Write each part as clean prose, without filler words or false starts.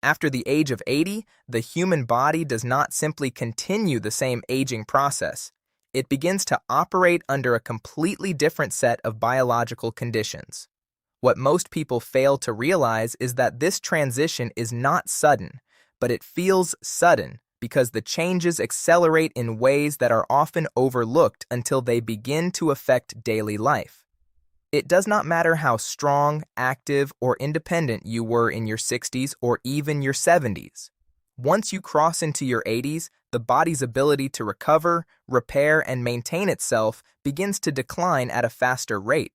After the age of 80, the human body does not simply continue the same aging process. It begins to operate under a completely different set of biological conditions. What most people fail to realize is that this transition is not sudden, but it feels sudden because the changes accelerate in ways that are often overlooked until they begin to affect daily life. It does not matter how strong, active, or independent you were in your 60s or even your 70s. Once you cross into your 80s, the body's ability to recover, repair, and maintain itself begins to decline at a faster rate.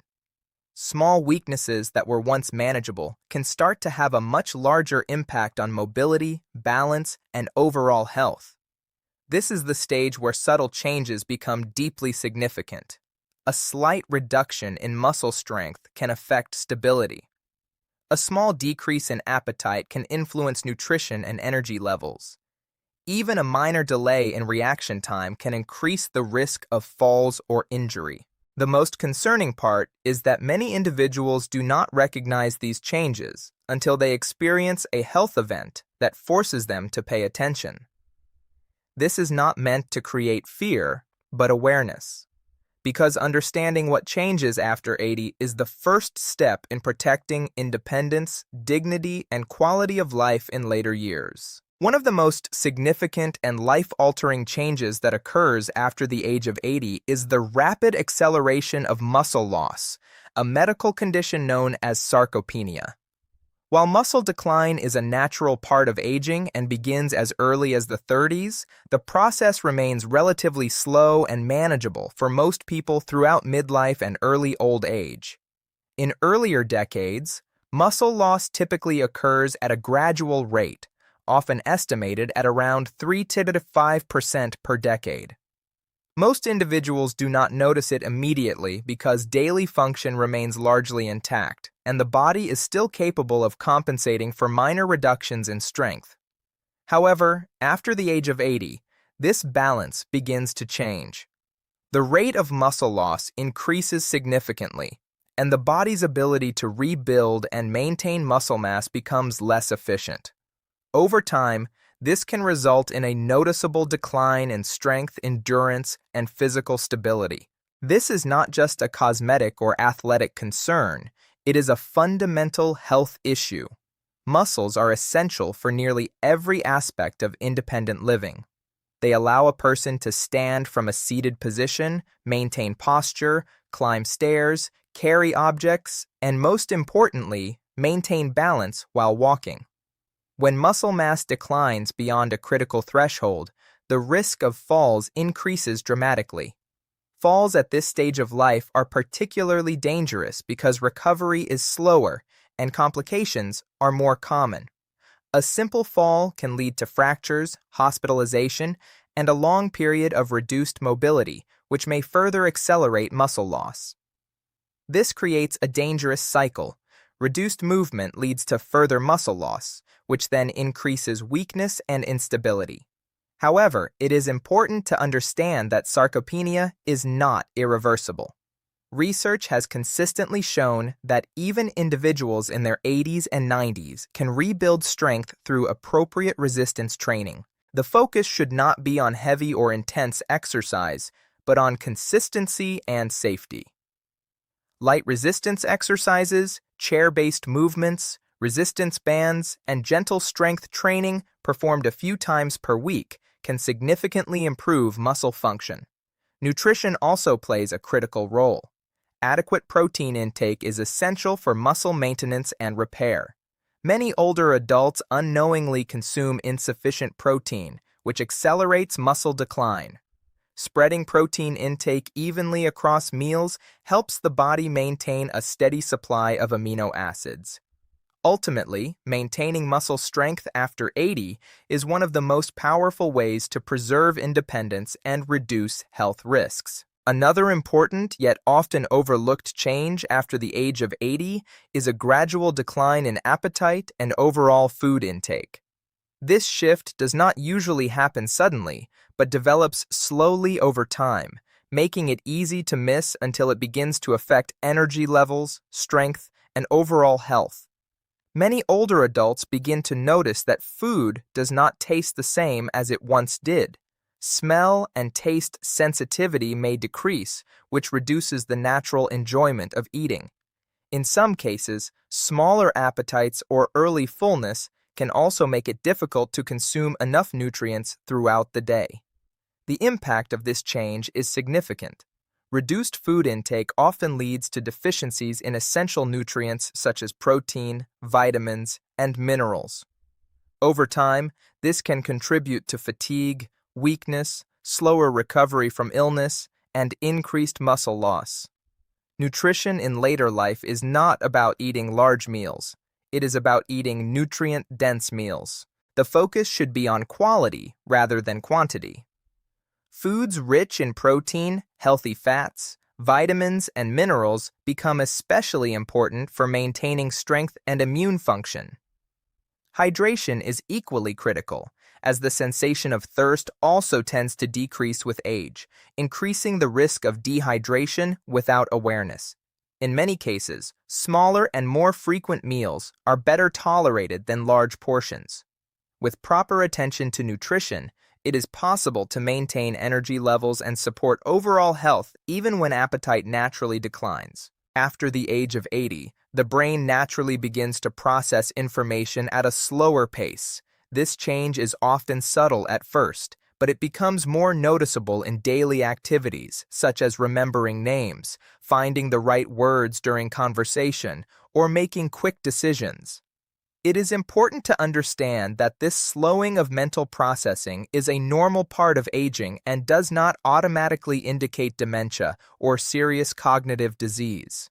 Small weaknesses that were once manageable can start to have a much larger impact on mobility, balance, and overall health. This is the stage where subtle changes become deeply significant. A slight reduction in muscle strength can affect stability. A small decrease in appetite can influence nutrition and energy levels. Even a minor delay in reaction time can increase the risk of falls or injury. The most concerning part is that many individuals do not recognize these changes until they experience a health event that forces them to pay attention. This is not meant to create fear, but awareness, because understanding what changes after 80 is the first step in protecting independence, dignity, and quality of life in later years. One of the most significant and life-altering changes that occurs after the age of 80 is the rapid acceleration of muscle loss, a medical condition known as sarcopenia. While muscle decline is a natural part of aging and begins as early as the 30s, the process remains relatively slow and manageable for most people throughout midlife and early old age. In earlier decades, muscle loss typically occurs at a gradual rate, often estimated at around 3 to 5% per decade. Most individuals do not notice it immediately because daily function remains largely intact, and the body is still capable of compensating for minor reductions in strength. However, after the age of 80, this balance begins to change. The rate of muscle loss increases significantly, and the body's ability to rebuild and maintain muscle mass becomes less efficient. Over time, this can result in a noticeable decline in strength, endurance, and physical stability. This is not just a cosmetic or athletic concern, it is a fundamental health issue. Muscles are essential for nearly every aspect of independent living. They allow a person to stand from a seated position, maintain posture, climb stairs, carry objects, and most importantly, maintain balance while walking. When muscle mass declines beyond a critical threshold, the risk of falls increases dramatically. Falls at this stage of life are particularly dangerous because recovery is slower and complications are more common. A simple fall can lead to fractures, hospitalization, and a long period of reduced mobility, which may further accelerate muscle loss. This creates a dangerous cycle. Reduced movement leads to further muscle loss, which then increases weakness and instability. However, it is important to understand that sarcopenia is not irreversible. Research has consistently shown that even individuals in their 80s and 90s can rebuild strength through appropriate resistance training. The focus should not be on heavy or intense exercise, but on consistency and safety. Light resistance exercises, chair-based movements, resistance bands, and gentle strength training performed a few times per week can significantly improve muscle function. Nutrition also plays a critical role. Adequate protein intake is essential for muscle maintenance and repair. Many older adults unknowingly consume insufficient protein, which accelerates muscle decline. Spreading protein intake evenly across meals helps the body maintain a steady supply of amino acids. Ultimately, maintaining muscle strength after 80 is one of the most powerful ways to preserve independence and reduce health risks. Another important yet often overlooked change after the age of 80 is a gradual decline in appetite and overall food intake. This shift does not usually happen suddenly, but develops slowly over time, making it easy to miss until it begins to affect energy levels, strength, and overall health. Many older adults begin to notice that food does not taste the same as it once did. Smell and taste sensitivity may decrease, which reduces the natural enjoyment of eating. In some cases, smaller appetites or early fullness can also make it difficult to consume enough nutrients throughout the day. The impact of this change is significant. Reduced food intake often leads to deficiencies in essential nutrients such as protein, vitamins, and minerals. Over time, this can contribute to fatigue, weakness, slower recovery from illness, and increased muscle loss. Nutrition in later life is not about eating large meals. It is about eating nutrient-dense meals. The focus should be on quality rather than quantity. Foods rich in protein, healthy fats, vitamins, and minerals become especially important for maintaining strength and immune function. Hydration is equally critical, as the sensation of thirst also tends to decrease with age, increasing the risk of dehydration without awareness. In many cases, smaller and more frequent meals are better tolerated than large portions. With proper attention to nutrition, it is possible to maintain energy levels and support overall health even when appetite naturally declines. After the age of 80, the brain naturally begins to process information at a slower pace. This change is often subtle at first, but it becomes more noticeable in daily activities, such as remembering names, finding the right words during conversation, or making quick decisions. It is important to understand that this slowing of mental processing is a normal part of aging and does not automatically indicate dementia or serious cognitive disease.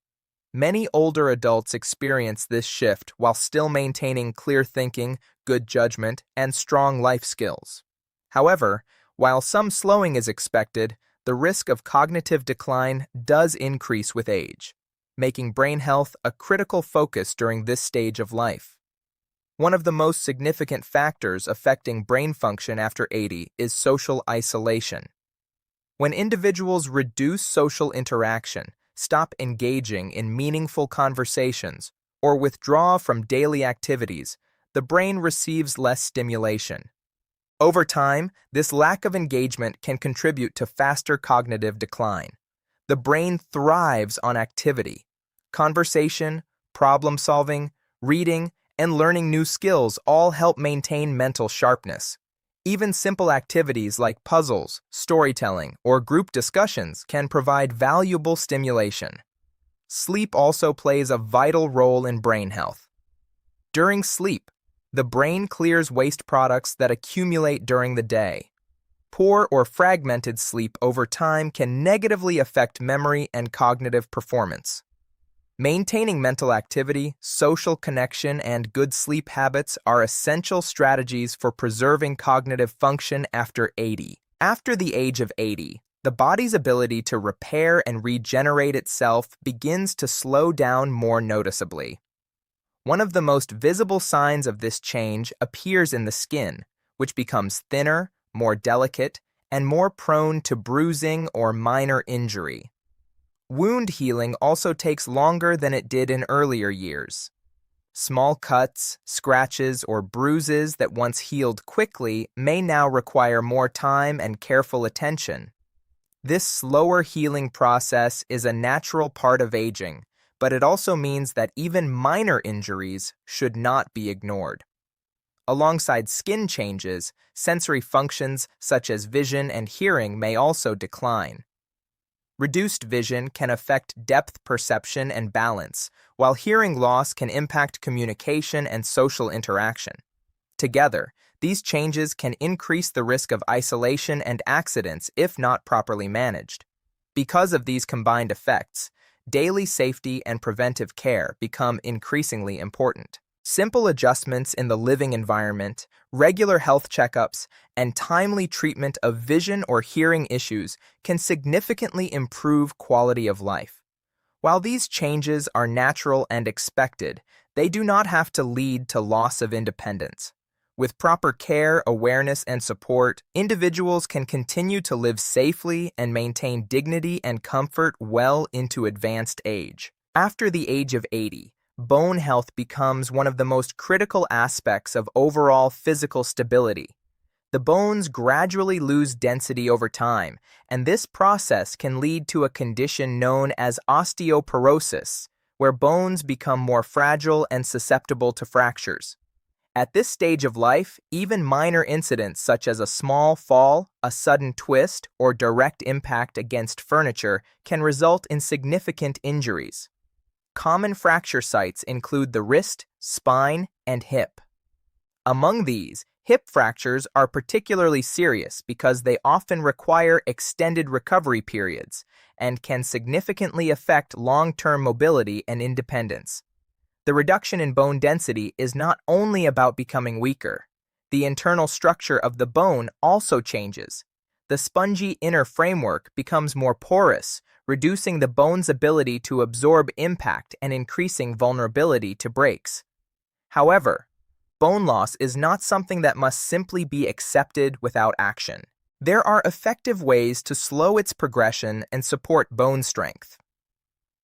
Many older adults experience this shift while still maintaining clear thinking, good judgment, and strong life skills. However, while some slowing is expected, the risk of cognitive decline does increase with age, making brain health a critical focus during this stage of life. One of the most significant factors affecting brain function after 80 is social isolation. When individuals reduce social interaction, stop engaging in meaningful conversations, or withdraw from daily activities, the brain receives less stimulation. Over time, this lack of engagement can contribute to faster cognitive decline. The brain thrives on activity. Conversation, problem-solving, reading, and learning new skills all help maintain mental sharpness. Even simple activities like puzzles, storytelling, or group discussions can provide valuable stimulation. Sleep also plays a vital role in brain health. During sleep, the brain clears waste products that accumulate during the day. Poor or fragmented sleep over time can negatively affect memory and cognitive performance. Maintaining mental activity, social connection, and good sleep habits are essential strategies for preserving cognitive function after 80. After the age of 80, the body's ability to repair and regenerate itself begins to slow down more noticeably. One of the most visible signs of this change appears in the skin, which becomes thinner, more delicate, and more prone to bruising or minor injury. Wound healing also takes longer than it did in earlier years. Small cuts, scratches, or bruises that once healed quickly may now require more time and careful attention. This slower healing process is a natural part of aging, but it also means that even minor injuries should not be ignored. Alongside skin changes, sensory functions such as vision and hearing may also decline. Reduced vision can affect depth perception and balance, while hearing loss can impact communication and social interaction. Together, these changes can increase the risk of isolation and accidents if not properly managed. Because of these combined effects, daily safety and preventive care become increasingly important. Simple adjustments in the living environment, regular health checkups, and timely treatment of vision or hearing issues can significantly improve quality of life. While these changes are natural and expected, they do not have to lead to loss of independence. With proper care, awareness, and support, individuals can continue to live safely and maintain dignity and comfort well into advanced age. After the age of 80, bone health becomes one of the most critical aspects of overall physical stability. The bones gradually lose density over time, and this process can lead to a condition known as osteoporosis, where bones become more fragile and susceptible to fractures. At this stage of life, even minor incidents such as a small fall, a sudden twist, or direct impact against furniture can result in significant injuries. Common fracture sites include the wrist, spine, and hip. Among these, hip fractures are particularly serious because they often require extended recovery periods and can significantly affect long-term mobility and independence. The reduction in bone density is not only about becoming weaker. The internal structure of the bone also changes. The spongy inner framework becomes more porous, reducing the bone's ability to absorb impact and increasing vulnerability to breaks. However, bone loss is not something that must simply be accepted without action. There are effective ways to slow its progression and support bone strength.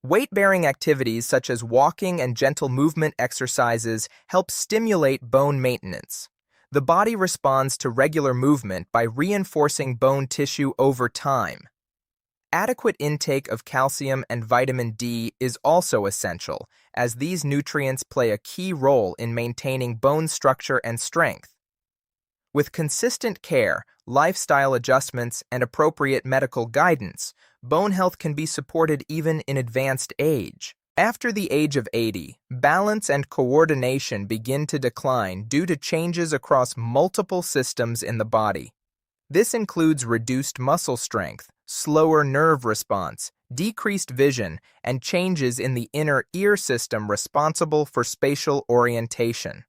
Weight-bearing activities such as walking and gentle movement exercises help stimulate bone maintenance. The body responds to regular movement by reinforcing bone tissue over time. Adequate intake of calcium and vitamin D is also essential, as these nutrients play a key role in maintaining bone structure and strength. With consistent care, lifestyle adjustments, and appropriate medical guidance, bone health can be supported even in advanced age. After the age of 80, balance and coordination begin to decline due to changes across multiple systems in the body. This includes reduced muscle strength, slower nerve response, decreased vision, and changes in the inner ear system responsible for spatial orientation.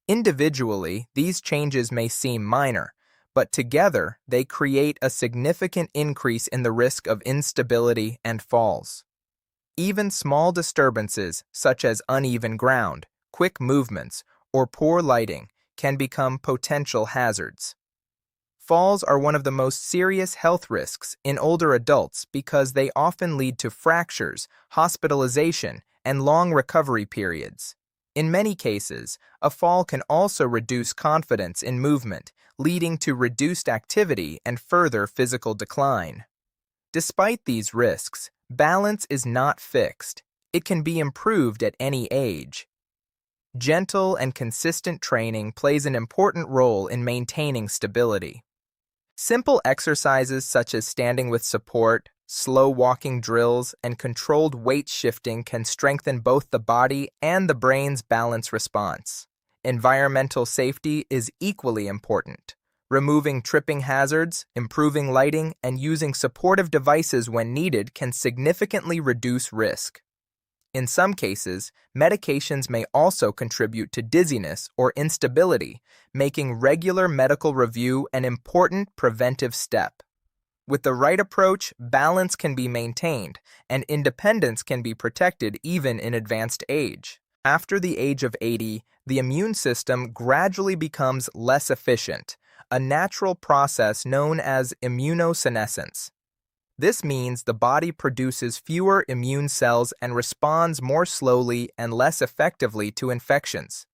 Individually, these changes may seem minor, but together they create a significant increase in the risk of instability and falls. Even small disturbances, such as uneven ground, quick movements, or poor lighting, can become potential hazards. Falls are one of the most serious health risks in older adults because they often lead to fractures, hospitalization, and long recovery periods. In many cases, a fall can also reduce confidence in movement, leading to reduced activity and further physical decline. Despite these risks, balance is not fixed. It can be improved at any age. Gentle and consistent training plays an important role in maintaining stability. Simple exercises such as standing with support, slow walking drills, and controlled weight shifting can strengthen both the body and the brain's balance response. Environmental safety is equally important. Removing tripping hazards, improving lighting, and using supportive devices when needed can significantly reduce risk. In some cases, medications may also contribute to dizziness or instability, making regular medical review an important preventive step. With the right approach, balance can be maintained, and independence can be protected even in advanced age. After the age of 80, the immune system gradually becomes less efficient, a natural process known as immunosenescence. This means the body produces fewer immune cells and responds more slowly and less effectively to infections.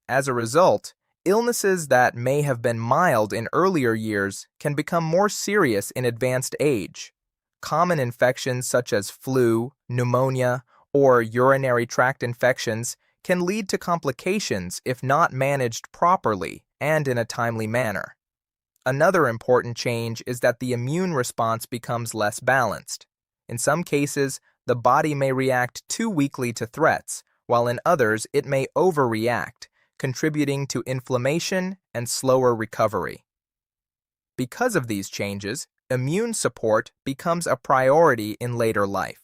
As a result, illnesses that may have been mild in earlier years can become more serious in advanced age. Common infections such as flu, pneumonia, or urinary tract infections can lead to complications if not managed properly and in a timely manner. Another important change is that the immune response becomes less balanced. In some cases, the body may react too weakly to threats, while in others it may overreact, contributing to inflammation and slower recovery. Because of these changes, immune support becomes a priority in later life.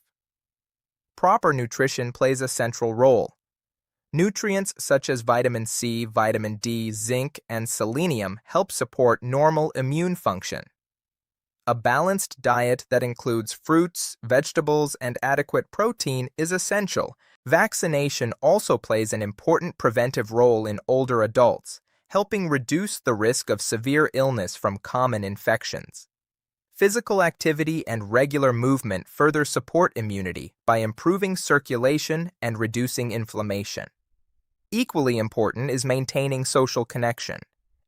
Proper nutrition plays a central role. Nutrients such as vitamin C, vitamin D, zinc, and selenium help support normal immune function. A balanced diet that includes fruits, vegetables, and adequate protein is essential. Vaccination also plays an important preventive role in older adults, helping reduce the risk of severe illness from common infections. Physical activity and regular movement further support immunity by improving circulation and reducing inflammation. Equally important is maintaining social connection,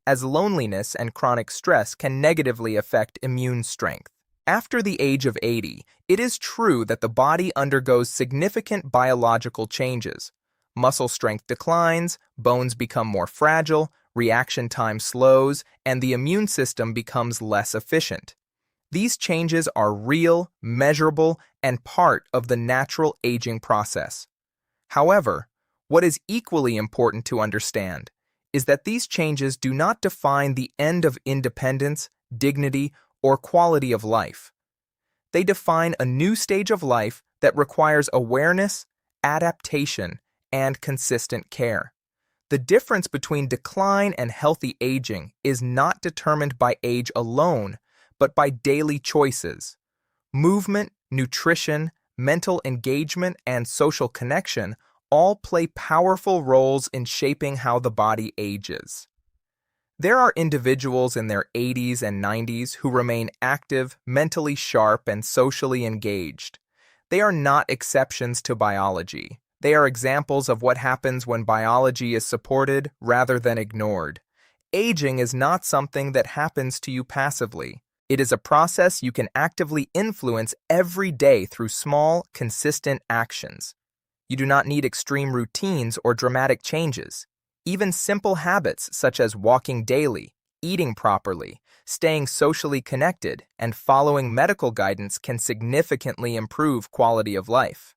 as loneliness and chronic stress can negatively affect immune strength. After the age of 80, it is true that the body undergoes significant biological changes. Muscle strength declines, bones become more fragile, reaction time slows, and the immune system becomes less efficient. These changes are real, measurable, and part of the natural aging process. However, what is equally important to understand is that these changes do not define the end of independence, dignity, or quality of life. They define a new stage of life that requires awareness, adaptation, and consistent care. The difference between decline and healthy aging is not determined by age alone, but by daily choices. Movement, nutrition, mental engagement, and social connection all play powerful roles in shaping how the body ages. There are individuals in their 80s and 90s who remain active, mentally sharp, and socially engaged. They are not exceptions to biology. They are examples of what happens when biology is supported rather than ignored. Aging is not something that happens to you passively. It is a process you can actively influence every day through small, consistent actions. You do not need extreme routines or dramatic changes. Even simple habits such as walking daily, eating properly, staying socially connected, and following medical guidance can significantly improve quality of life.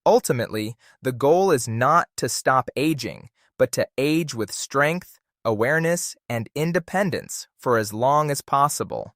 Ultimately, the goal is not to stop aging, but to age with strength, awareness, and independence for as long as possible.